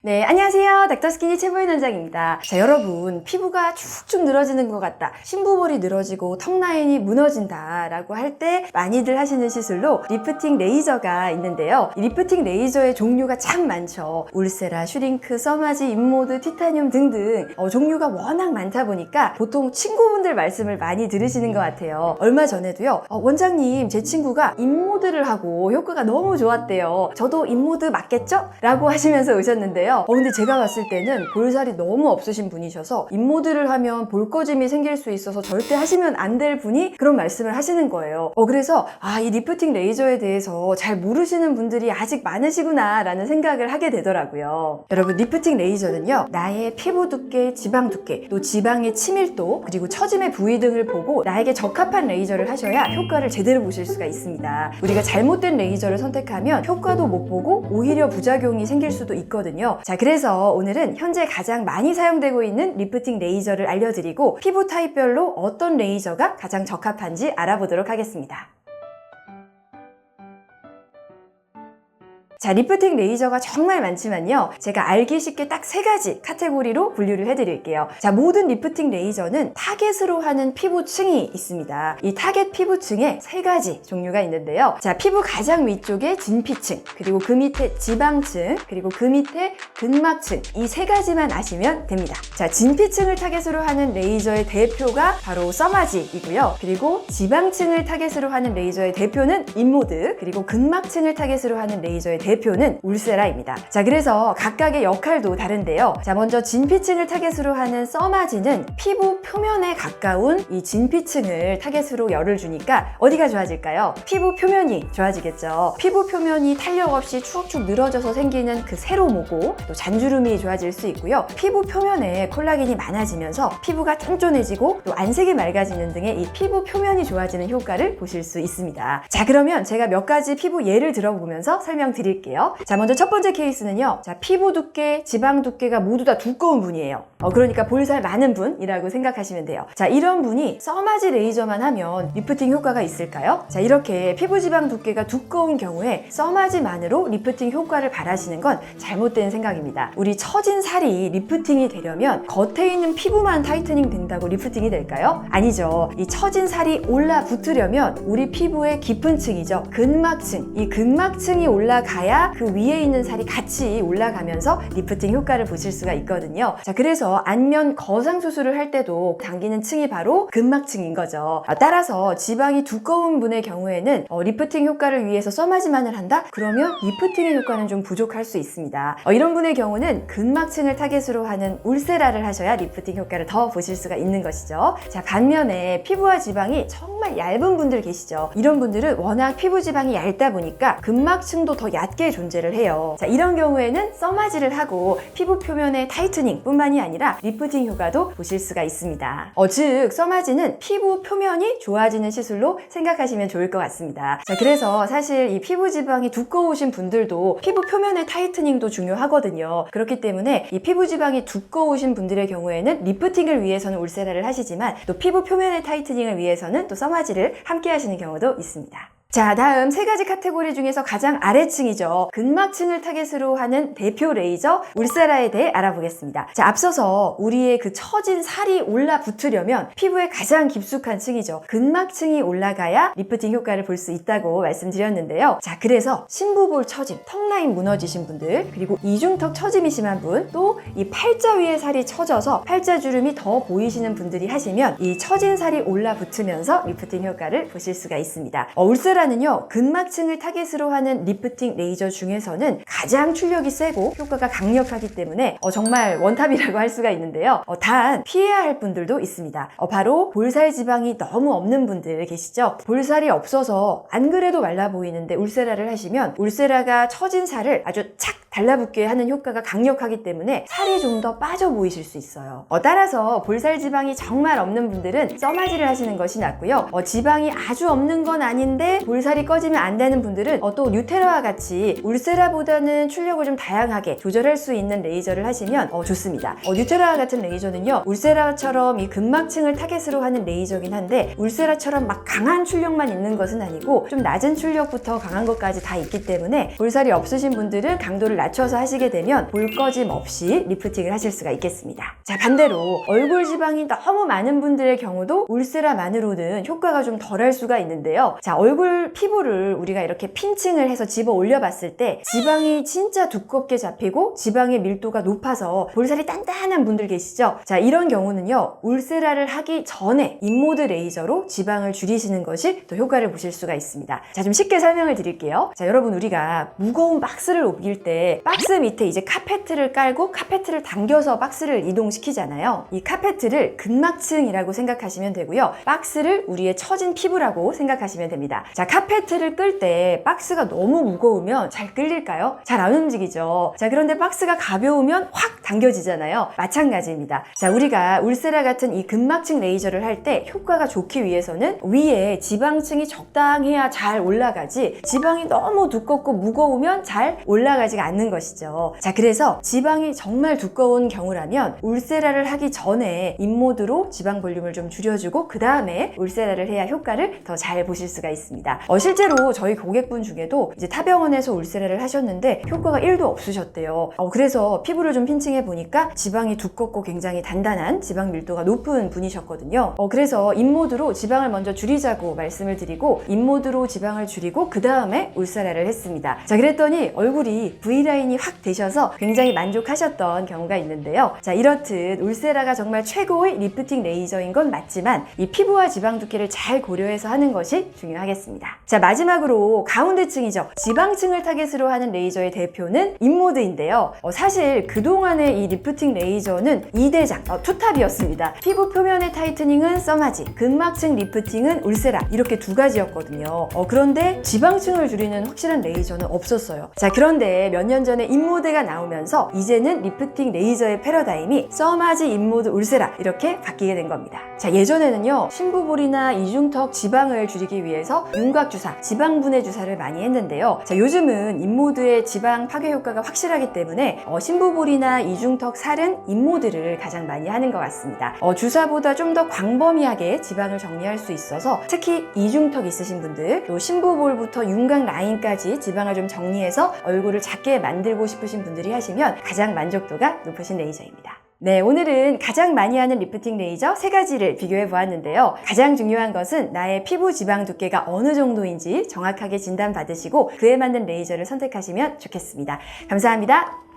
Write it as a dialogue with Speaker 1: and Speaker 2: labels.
Speaker 1: 네, 안녕하세요. 닥터스키니 최보인 원장입니다. 자, 여러분, 피부가 축축 늘어지는 것 같다, 신부볼이 늘어지고 턱라인이 무너진다 라고 할 때 많이들 하시는 시술로 리프팅 레이저가 있는데요. 이 리프팅 레이저의 종류가 참 많죠. 울세라, 슈링크, 써마지, 인모드, 티타늄 등등 종류가 워낙 많다 보니까 보통 친구분들 말씀을 많이 들으시는 것 같아요. 얼마 전에도요, 원장님, 제 친구가 인모드를 하고 효과가 너무 좋았대요. 저도 인모드 맞겠죠? 라고 하시면서 오셨는데요. 근데 제가 봤을 때는 볼살이 너무 없으신 분이셔서 인모드를 하면 볼꺼짐이 생길 수 있어서 절대 하시면 안 될 분이 그런 말씀을 하시는 거예요. 그래서 이 리프팅 레이저에 대해서 잘 모르시는 분들이 아직 많으시구나 라는 생각을 하게 되더라고요. 여러분, 리프팅 레이저는요, 나의 피부 두께, 지방 두께, 또 지방의 치밀도, 그리고 처짐의 부위 등을 보고 나에게 적합한 레이저를 하셔야 효과를 제대로 보실 수가 있습니다. 우리가 잘못된 레이저를 선택하면 효과도 못 보고 오히려 부작용이 생길 수도 있거든요. 자, 그래서 오늘은 현재 가장 많이 사용되고 있는 리프팅 레이저를 알려드리고 피부 타입별로 어떤 레이저가 가장 적합한지 알아보도록 하겠습니다. 자, 리프팅 레이저가 정말 많지만요, 제가 알기 쉽게 딱 3가지 카테고리로 분류를 해드릴게요. 자, 모든 리프팅 레이저는 타겟으로 하는 피부층이 있습니다. 이 타겟 피부층에 3가지 종류가 있는데요. 자, 피부 가장 위쪽에 진피층, 그리고 그 밑에 지방층, 그리고 그 밑에 근막층, 이 3가지만 아시면 됩니다. 자, 진피층을 타겟으로 하는 레이저의 대표가 바로 써마지이고요. 그리고 지방층을 타겟으로 하는 레이저의 대표는 인모드, 그리고 근막층을 타겟으로 하는 레이저의 대표는 울세라입니다. 자, 그래서 각각의 역할도 다른데요. 자, 먼저 진피층을 타겟으로 하는 써마지는 피부 표면에 가까운 이 진피층을 타겟으로 열을 주니까 어디가 좋아질까요? 피부 표면이 좋아지겠죠. 피부 표면이 탄력 없이 축축 늘어져서 생기는 그 세로모고, 또 잔주름이 좋아질 수 있고요. 피부 표면에 콜라겐이 많아지면서 피부가 쫀쫀해지고 또 안색이 맑아지는 등의 이 피부 표면이 좋아지는 효과를 보실 수 있습니다. 자, 그러면 제가 몇 가지 피부 예를 들어보면서 설명드릴게요. 자, 먼저 첫 번째 케이스는요, 자, 피부 두께, 지방 두께가 모두 다 두꺼운 분이에요. 그러니까 볼살 많은 분이라고 생각하시면 돼요. 자, 이런 분이 써마지 레이저만 하면 리프팅 효과가 있을까요? 자, 이렇게 피부 지방 두께가 두꺼운 경우에 써마지만으로 리프팅 효과를 바라시는 건 잘못된 생각입니다. 우리 처진 살이 리프팅이 되려면 겉에 있는 피부만 타이트닝 된다고 리프팅이 될까요? 아니죠. 이 처진 살이 올라붙으려면 우리 피부의 깊은 층이죠, 근막층, 이 근막층이 올라가야 그 위에 있는 살이 같이 올라가면서 리프팅 효과를 보실 수가 있거든요. 자, 그래서 안면 거상 수술을 할 때도 당기는 층이 바로 근막층인 거죠. 따라서 지방이 두꺼운 분의 경우에는 리프팅 효과를 위해서 써마지만을 한다? 그러면 리프팅의 효과는 좀 부족할 수 있습니다. 이런 분의 경우는 근막층을 타겟으로 하는 울세라를 하셔야 리프팅 효과를 더 보실 수가 있는 것이죠. 자, 반면에 피부와 지방이 정말 얇은 분들 계시죠. 이런 분들은 워낙 피부 지방이 얇다 보니까 근막층도 더 얕게 존재를 해요. 자, 이런 경우에는 써마지를 하고 피부 표면의 타이트닝 뿐만이 아니라 리프팅 효과도 보실 수가 있습니다. 즉 써마지는 피부 표면이 좋아지는 시술로 생각하시면 좋을 것 같습니다. 자, 그래서 사실 이 피부 지방이 두꺼우신 분들도 피부 표면의 타이트닝도 중요하거든요. 그렇기 때문에 이 피부 지방이 두꺼우신 분들의 경우에는 리프팅을 위해서는 울세라를 하시지만 또 피부 표면의 타이트닝을 위해서는 또 써마지를 함께 하시는 경우도 있습니다. 자, 다음 3가지 카테고리 중에서 가장 아래층이죠. 근막층을 타겟으로 하는 대표 레이저 울세라에 대해 알아보겠습니다. 자, 앞서서 우리의 그 처진 살이 올라붙으려면 피부의 가장 깊숙한 층이죠, 근막층이 올라가야 리프팅 효과를 볼 수 있다고 말씀드렸는데요. 자, 그래서 신부볼 처짐, 턱라인 무너지신 분들, 그리고 이중턱 처짐이 심한 분, 또 이 팔자 위에 살이 처져서 팔자주름이 더 보이시는 분들이 하시면 이 처진 살이 올라붙으면서 리프팅 효과를 보실 수가 있습니다. 울세라는요, 근막층을 타겟으로 하는 리프팅 레이저 중에서는 가장 출력이 세고 효과가 강력하기 때문에 정말 원탑이라고 할 수가 있는데요. 단 피해야 할 분들도 있습니다. 바로 볼살 지방이 너무 없는 분들 계시죠? 볼살이 없어서 안 그래도 말라 보이는데 울세라를 하시면 울세라가 처진 살을 아주 착 달라붙게 하는 효과가 강력하기 때문에 살이 좀 더 빠져 보이실 수 있어요. 따라서 볼살 지방이 정말 없는 분들은 써마지를 하시는 것이 낫고요. 지방이 아주 없는 건 아닌데 볼살이 꺼지면 안 되는 분들은 또 뉴테라와 같이 울세라보다는 출력을 좀 다양하게 조절할 수 있는 레이저를 하시면 좋습니다. 뉴테라와 같은 레이저는요, 울세라처럼 이 근막층을 타겟으로 하는 레이저긴 한데 울세라처럼 막 강한 출력만 있는 것은 아니고 좀 낮은 출력부터 강한 것까지 다 있기 때문에 볼살이 없으신 분들은 강도를 낮춰서 하시게 되면 볼 꺼짐 없이 리프팅을 하실 수가 있겠습니다. 자, 반대로 얼굴 지방이 너무 많은 분들의 경우도 울세라만으로는 효과가 좀 덜할 수가 있는데요. 자, 얼굴 피부를 우리가 이렇게 핀칭을 해서 집어 올려 봤을 때 지방이 진짜 두껍게 잡히고 지방의 밀도가 높아서 볼살이 단단한 분들 계시죠? 자, 이런 경우는요, 울세라를 하기 전에 인모드 레이저로 지방을 줄이시는 것이 더 효과를 보실 수가 있습니다. 자, 좀 쉽게 설명을 드릴게요. 자, 여러분, 우리가 무거운 박스를 옮길 때 박스 밑에 이제 카페트를 깔고 카페트를 당겨서 박스를 이동시키잖아요. 이 카페트를 근막층이라고 생각하시면 되고요. 박스를 우리의 처진 피부라고 생각하시면 됩니다. 자, 카페트를 끌 때 박스가 너무 무거우면 잘 끌릴까요? 잘 안 움직이죠. 자, 그런데 박스가 가벼우면 확 당겨지잖아요. 마찬가지입니다. 자, 우리가 울세라 같은 이 근막층 레이저를 할 때 효과가 좋기 위해서는 위에 지방층이 적당해야 잘 올라가지 지방이 너무 두껍고 무거우면 잘 올라가지가 않는 것이죠. 자, 그래서 지방이 정말 두꺼운 경우라면 울세라를 하기 전에 인모드로 지방 볼륨을 좀 줄여주고 그 다음에 울세라를 해야 효과를 더 잘 보실 수가 있습니다. 실제로 저희 고객분 중에도 이제 타병원에서 울세라를 하셨는데 효과가 1도 없으셨대요. 그래서 피부를 좀 핀칭해 보니까 지방이 두껍고 굉장히 단단한 지방 밀도가 높은 분이셨거든요. 그래서 인모드로 지방을 먼저 줄이자고 말씀을 드리고 인모드로 지방을 줄이고 그 다음에 울세라를 했습니다. 자, 그랬더니 얼굴이 V라인이 확 되셔서 굉장히 만족하셨던 경우가 있는데요. 자, 이렇듯 울세라가 정말 최고의 리프팅 레이저인 건 맞지만 이 피부와 지방 두께를 잘 고려해서 하는 것이 중요하겠습니다. 자, 마지막으로 가운데층이죠. 지방층을 타겟으로 하는 레이저의 대표는 인모드인데요. 사실 그동안의 이 리프팅 레이저는 2대장, 투탑이었습니다. 피부 표면의 타이트닝은 써마지, 근막층 리프팅은 울세라, 이렇게 두 가지였거든요. 그런데 지방층을 줄이는 확실한 레이저는 없었어요. 자, 그런데 몇 년 전에 인모드가 나오면서 이제는 리프팅 레이저의 패러다임이 써마지, 인모드, 울세라 이렇게 바뀌게 된 겁니다. 자, 예전에는요, 심부볼이나 이중턱 지방을 줄이기 위해서 윤곽주사, 지방분해 주사를 많이 했는데요. 자, 요즘은 인모드의 지방 파괴 효과가 확실하기 때문에 심부볼이나 이중턱 살은 인모드를 가장 많이 하는 것 같습니다. 주사보다 좀 더 광범위하게 지방을 정리할 수 있어서 특히 이중턱 있으신 분들, 또 심부볼부터 윤곽 라인까지 지방을 좀 정리해서 얼굴을 작게 만들고 싶으신 분들이 하시면 가장 만족도가 높으신 레이저입니다. 네, 오늘은 가장 많이 하는 리프팅 레이저 3가지를 비교해 보았는데요. 가장 중요한 것은 나의 피부 지방 두께가 어느 정도인지 정확하게 진단받으시고 그에 맞는 레이저를 선택하시면 좋겠습니다. 감사합니다.